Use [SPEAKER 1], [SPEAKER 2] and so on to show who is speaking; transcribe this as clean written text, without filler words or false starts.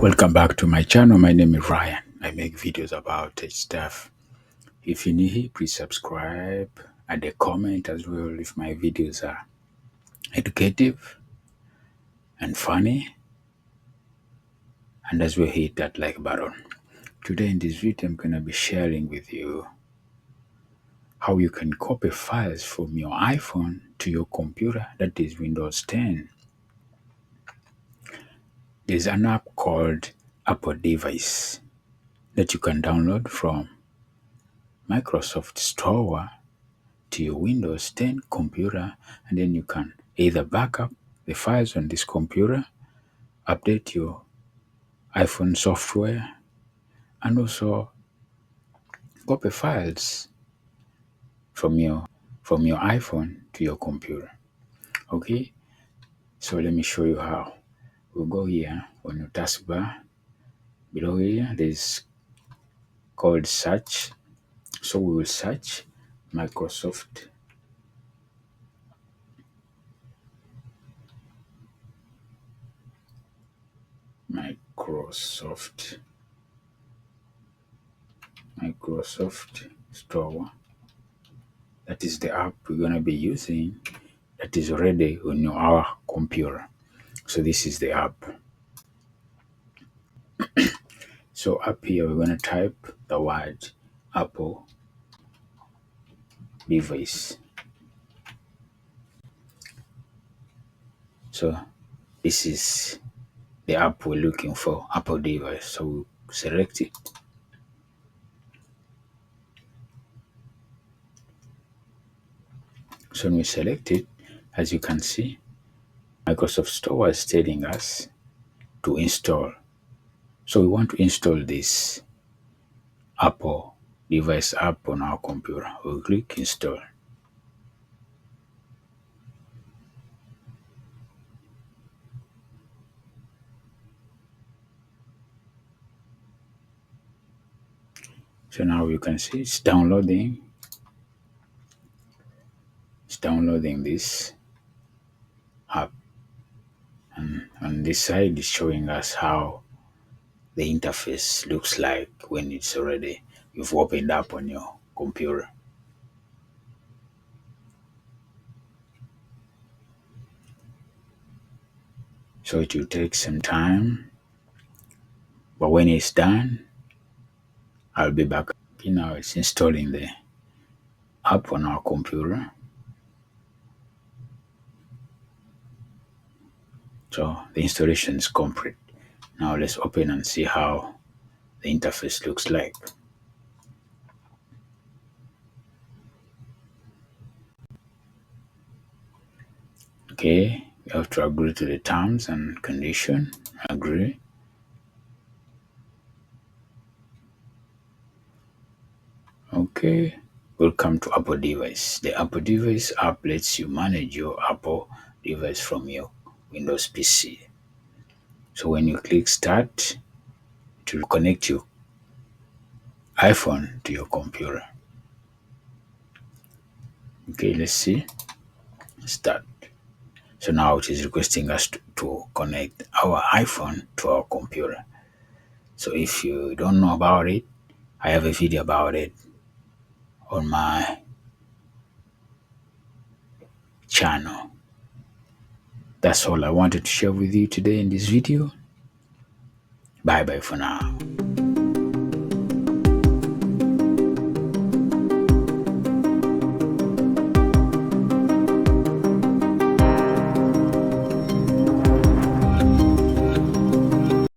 [SPEAKER 1] Welcome back to my channel. My name is Ryan. I make videos about tech stuff. If you're new here, please subscribe and a comment as well if my videos are educative and funny. And as well, hit that like button. Today in this video, I'm going to be sharing with you how you can copy files from your iPhone to your computer, that is Windows 10. There's an app called Apple Device that you can download from Microsoft Store to your Windows 10 computer, and then you can either backup the files on this computer, update your iPhone software, and also copy files from your iPhone to your computer. Okay, so let me show you how. We'll go here on your taskbar. Below here, there's called search. So we will search Microsoft Microsoft Store. That is the app we're going to be using that is already on our computer. So this is the app. So up here, we're going to type the word Apple Device. So this is the app we're looking for, Apple Device. So we'll select it. So when we select it, as you can see, Microsoft Store is telling us to install. So we want to install this Apple Device app on our computer. We'll click install. So now you can see it's downloading. It's downloading this app. And on this side, it's showing us how the interface looks like when it's already you've opened up on your computer. So it will take some time, but when it's done, I'll be back. Okay, now it's installing the app on our computer. So the installation is complete. Now let's open and see how the interface looks like. Okay, you have to agree to the terms and condition. Agree. Okay, welcome to Apple Device. The Apple Device app lets you manage your Apple device from your Windows PC. So when you click start, it will connect your iPhone to your computer. Okay, let's see. Start. So now it is requesting us to connect our iPhone to our computer. So if you don't know about it, I have a video about it on my channel. That's all I wanted to share with you today in this video. Bye bye for now.